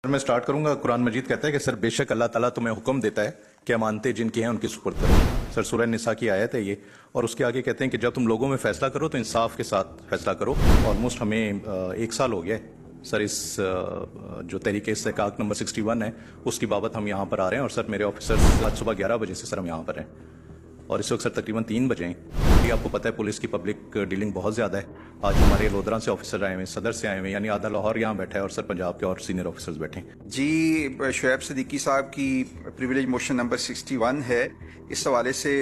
मैं स्टार्ट करूंगा। कुरान मजीद कहता है कि सर बेशक अल्लाह ताला तुम्हें हुक्म देता है कि अमानतें जिनकी हैं उनकी सुपुर्द करो। सर सूरह निसा की आयत है ये, और उसके आगे कहते हैं कि जब तुम लोगों में फैसला करो तो इंसाफ के साथ फैसला करो। ऑलमोस्ट हमें 1 साल हो गया है सर इस जो तहरीके इस्तेहकाक नंबर 61 है उसकी बाबत हम यहाँ पर आ रहे हैं। और सर मेरे ऑफिसर आज सुबह 11 बजे से सर हम यहाँ पर हैं और इस वक्त सर तकरीबन 3 बजे हैं। ये आपको पता है पुलिस की पब्लिक डीलिंग बहुत ज़्यादा है। आज हमारे लोधरा से ऑफिसर आए हुए, सदर से आए हुए, यानी आधा लाहौर यहाँ बैठा है और सर पंजाब के और सीनियर ऑफिसर्स बैठे हैं। जी शुएब सिद्दीकी साहब की प्रिविलेज मोशन नंबर 61 है। इस हवाले से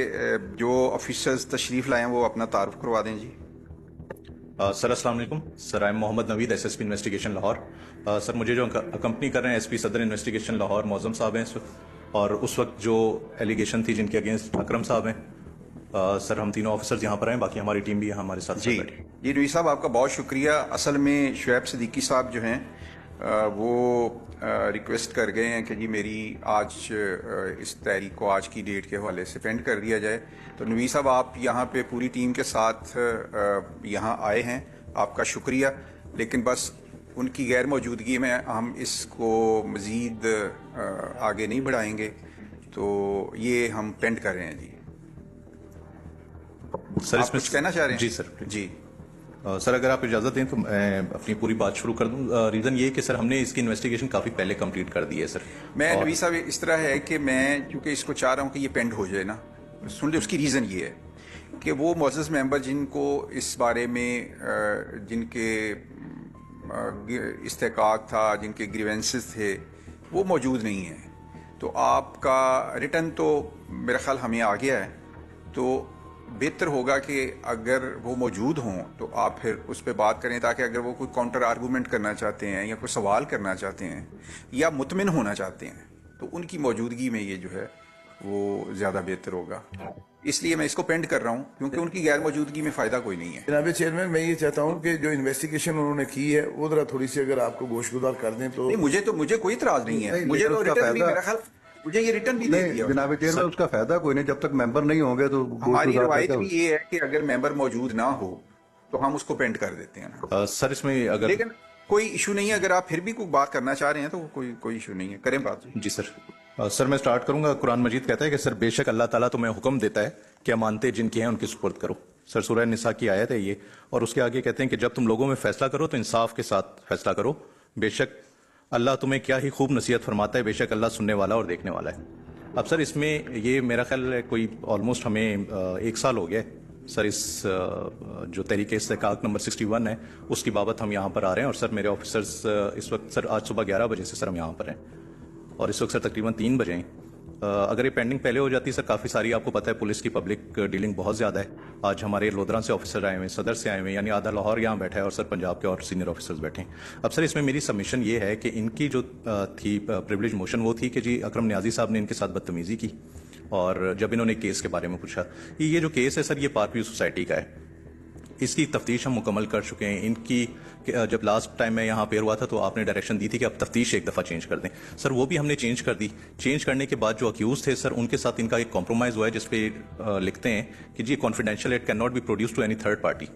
जो ऑफिसर्स तशरीफ़ लाए हैं वो अपना तारुफ करवा दें जी। सर अस्सलाम वालेकुम। Sir I am Mohammad Naveed, SSP investigation Lahore. Sir मुझे जो अकम्पनी कर रहे हैं एसपी सदर इन्वेस्टिगेशन लाहौर मौजम साहब हैं इस वक्त, और उस वक्त जो एलिगेशन थी जिनके अगेंस्ट अकरम साहब हैं। सर हम तीनों ऑफिसर्स यहाँ पर हैं, बाकी हमारी टीम भी हमारे साथ जी जी नवीद साहब आपका बहुत शुक्रिया। असल में शुएब सिद्दीकी साहब जो हैं वो रिक्वेस्ट कर गए हैं कि जी मेरी आज इस तहरीक को आज की डेट के हवाले से पेंड कर दिया जाए। तो नवीद साहब आप यहाँ पे पूरी टीम के साथ यहाँ आए हैं, आपका शुक्रिया। लेकिन बस उनकी गैर मौजूदगी में हम इसको मज़ीद आगे नहीं बढ़ाएंगे, तो ये हम पेंड कर रहे हैं जी। सर आप कुछ कहना चाह रहे हैं? जी सर जी सर अगर आप इजाज़त दें तो मैं अपनी पूरी बात शुरू कर दूं। रीज़न ये है कि सर हमने इसकी इन्वेस्टिगेशन काफ़ी पहले कंप्लीट कर दी है सर। मैं नवीद साहब इस तरह है कि मैं क्योंकि इसको चाह रहा हूँ कि ये पेंड हो जाए ना, सुन ले। उसकी रीज़न ये है कि वो मोअज़्ज़ज़ मेंबर जिनको इस बारे में जिनके इस्तेहकाक था, जिनके ग्रीवेंसेस थे, वो मौजूद नहीं हैं। तो आपका रिटर्न तो मेरा ख्याल हमें आ गया है, तो बेहतर होगा कि अगर वो मौजूद हों तो आप फिर उस पर बात करें, ताकि अगर वो कोई काउंटर आर्गूमेंट करना चाहते हैं या कोई सवाल करना चाहते हैं या मुतमिन होना चाहते हैं तो उनकी मौजूदगी में ये जो है वो ज़्यादा बेहतर होगा। इसलिए मैं इसको पेंड कर रहा हूँ, क्योंकि उनकी गैर मौजूदगी में फ़ायदा कोई नहीं है। जनाब चेयरमैन, मैं ये चाहता हूँ कि जो इन्वेस्टिगेशन उन्होंने की है वो जरा थोड़ी सी अगर आपको गोशगुजार कर दें तो। नहीं, मुझे कोई इतराज नहीं है। मुझे तो रिटर्न भी मेरा ख्याल मुझे ये रिटर्न भी दे दिया जनाब चेयरमैन, उसका फायदा कोई नहीं जब तक मेंबर नहीं होंगे। तो हमारी रवायत भी ये है कि अगर मेंबर मौजूद ना हो तो हम उसको पेंड कर देते हैं ना। सर इसमें अगर लेकिन कोई इशू नहीं है, अगर आप फिर भी कोई बात करना चाह रहे हैं तो कोई इशू नहीं है, करें बात। जी सर सर मैं स्टार्ट करूंगा। कुरान मजीद कहता है कि सर बेशक अल्लाह ताला तुम्हें हुक्म देता है कि अमानतें जिनकी हैं उनकी सुपुर्द करो। सर सूरह निसा की आयत है ये, और उसके आगे कहते हैं कि जब तुम लोगों में फैसला करो तो इंसाफ के साथ फैसला करो। बेशक अल्लाह तुम्हें क्या ही खूब नसीहत फरमाता है, बेशक अल्लाह सुनने वाला और देखने वाला है। अब सर इसमें ये मेरा ख्याल है कोई ऑलमोस्ट हमें 1 साल हो गया है सर इस जो तहरीके इस्तेहकाक नंबर 61 है उसकी बाबत हम यहाँ पर आ रहे हैं। और सर मेरे ऑफिसर्स इस वक्त सर आज सुबह 11 बजे से सर हम यहाँ पर हैं और इस वक्त सर तकरीबन 3 बजे हैं। अगर ये पेंडिंग पहले हो जाती सर काफ़ी सारी, आपको पता है पुलिस की पब्लिक डीलिंग बहुत ज़्यादा है। आज हमारे लोधरा से ऑफिसर आए हुए, सदर से आए हुए, यानी आधा लाहौर यहाँ बैठा है और सर पंजाब के और सीनियर ऑफिसर्स बैठे हैं। अब सर इसमें मेरी सबमिशन ये है कि इनकी जो थी प्रिविलेज मोशन वो थी कि जी अकरम न्याजी साहब ने इनके साथ बदतमीज़ी की, और जब इन्होंने केस के बारे में पूछा, ये जो केस है सर ये पार्क सोसाइटी का है, इसकी तफ्तीश हम मुकम्मल कर चुके हैं। इनकी जब लास्ट टाइम मैं यहाँ पेश हुआ था तो आपने डायरेक्शन दी थी कि आप तफ्तीश एक दफ़ा चेंज कर दें। सर वो भी हमने चेंज कर दी। चेंज करने के बाद जो अक्यूज थे सर उनके साथ इनका एक कॉम्प्रोमाइज़ हुआ है जिसपे लिखते हैं कि जी confidential, it can not be produce to any third party.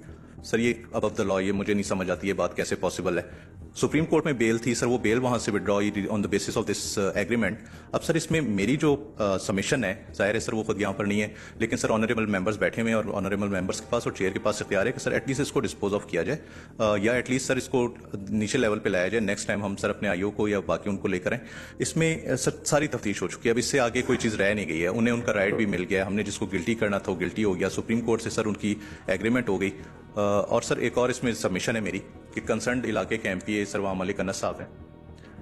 Sir ये अबव द लॉ, ये मुझे नहीं समझ आती ये बात कैसे पॉसिबल है। सुप्रीम कोर्ट में बेल थी सर, वो बेल वहाँ से withdraw on the basis of this agreement. अब सर इसमें मेरी जो सबमिशन है, जाहिर है सर वो खुद यहाँ पर नहीं है, लेकिन सर ऑनरेबल मेंबर्स बैठे हुए हैं और ऑनरेबल मेंबर्स के पास और चेयर के पास इख्तियार है कि सर एटलीस्ट इसको डिस्पोज ऑफ किया जाए या एटलीस्ट सर इसको नीचे लेवल पे लाया जाए। नेक्स्ट टाइम हम सर अपने आईओ को या बाकी उनको लेकर आए। इसमें सर सारी तफ्तीश हो चुकी है, अब इससे आगे कोई चीज़ रह नहीं गई है। उन्हें उनका राइट भी मिल गया, हमने जिसको गिल्टी करना था वो गिल्टी हो गया, सुप्रीम कोर्ट से सर उनकी एग्रीमेंट हो गई। और सर एक और इसमें सबमिशन है मेरी कि कंसर्न इलाके के एमपीए सर वहाँ मलिक अनस साहब हैं,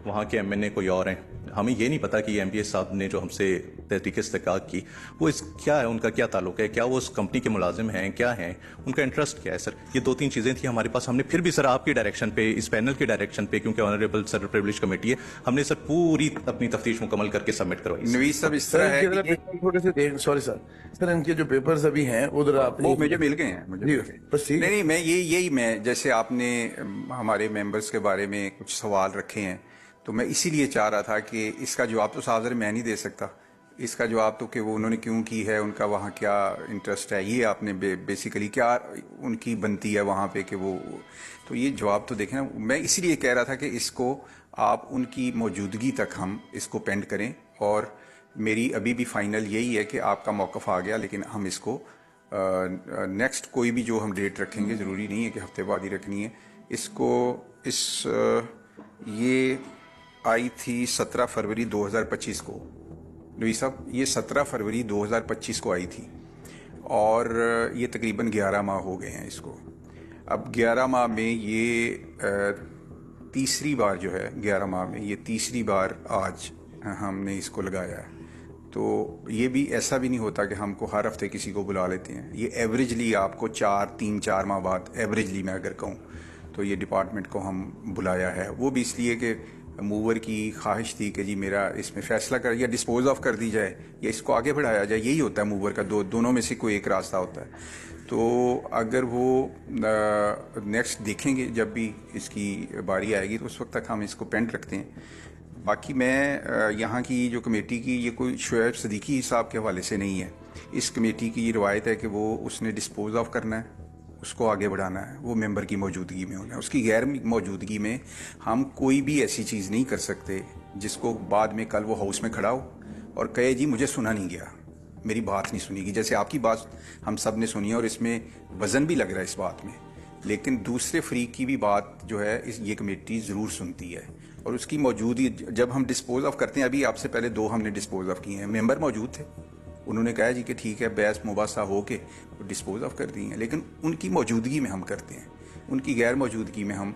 वहाँ के एमएनए कोई और हैं। हमें ये नहीं पता कि एमपीए साहब ने जो हमसे तहरीक इस्तेहकाक की वो इस क्या है, उनका क्या ताल्लुक है, क्या वो उस कंपनी के मुलाजिम हैं, क्या हैं, उनका इंटरेस्ट क्या है। सर ये 2-3 चीज़ें थी हमारे पास। हमने फिर भी सर आपकी डायरेक्शन पे, इस पैनल की डायरेक्शन पे, क्योंकि ऑनरेबल सर प्रिविलेज कमेटी है, हमने सर पूरी अपनी तफ्तीश मुकम्मल करके सबमिट करवाई। नवीद साहब इस तरह है, थोड़े से सॉरी सर इनके जो पेपर्स अभी हैं उधर आप वो मुझे मिल गए हैं मुझे। बस ठीक। नहीं, मैं जैसे आपने हमारे मेंबर्स के बारे में कुछ सवाल रखे हैं तो मैं इसीलिए चाह रहा था कि इसका जवाब तो साहब मैं नहीं दे सकता, इसका जवाब तो कि वो उन्होंने क्यों की है, उनका वहाँ क्या इंटरेस्ट है, ये आपने बेसिकली क्या उनकी बनती है वहाँ पे कि वो, तो ये जवाब तो देखें ना। मैं इसीलिए कह रहा था कि इसको आप उनकी मौजूदगी तक हम इसको पेंड करें, और मेरी अभी भी फाइनल यही है कि आपका मौक़िफ़ आ गया, लेकिन हम इसको नेक्स्ट कोई भी जो हम डेट रखेंगे, ज़रूरी नहीं है कि हफ्ते बाद ही रखनी है इसको। ये आई थी 17 फरवरी 2025 को नबी साहब, ये 17 फरवरी 2025 को आई थी, और ये तकरीबन 11 माह हो गए हैं इसको। अब 11 माह में ये तीसरी बार जो है, 11 माह में ये तीसरी बार आज हमने इसको लगाया है। तो ये भी ऐसा भी नहीं होता कि हमको हर हफ्ते किसी को बुला लेते हैं, ये एवरेजली आपको 3-4 माह बाद, एवरेजली मैं अगर कहूँ तो ये डिपार्टमेंट को हम बुलाया है। वो भी इसलिए कि मूवर की ख्वाहिश थी कि जी मेरा इसमें फ़ैसला कर या डिस्पोज ऑफ कर दी जाए या इसको आगे बढ़ाया जाए, यही होता है मूवर का, दोनों में से कोई एक रास्ता होता है। तो अगर वो नेक्स्ट देखेंगे जब भी इसकी बारी आएगी तो उस वक्त तक हम इसको पेंड रखते हैं। बाकी मैं यहाँ की जो कमेटी की, ये कोई शुएब सदीकी साहब के हवाले से नहीं है। इस कमेटी की ये रवायत है कि वो उसने डिस्पोज ऑफ करना है, उसको आगे बढ़ाना है, वो मेंबर की मौजूदगी में होना है। उसकी गैर मौजूदगी में हम कोई भी ऐसी चीज़ नहीं कर सकते जिसको बाद में कल वो हाउस में खड़ा हो और कहे जी मुझे सुना नहीं गया, मेरी बात नहीं सुनी गई। जैसे आपकी बात हम सब ने सुनी है और इसमें वज़न भी लग रहा है इस बात में, लेकिन दूसरे फ्रीक की भी बात जो है ये कमेटी ज़रूर सुनती है, और उसकी मौजूदगी जब हम डिस्पोज ऑफ करते हैं, अभी आपसे पहले 2 हमने डिस्पोज ऑफ किए हैं, मेंबर मौजूद थे, उन्होंने कहा जी कि ठीक है बहस मुबासा हो के डिस्पोज ऑफ कर दी हैं, लेकिन उनकी मौजूदगी में हम करते हैं, उनकी गैर मौजूदगी में हम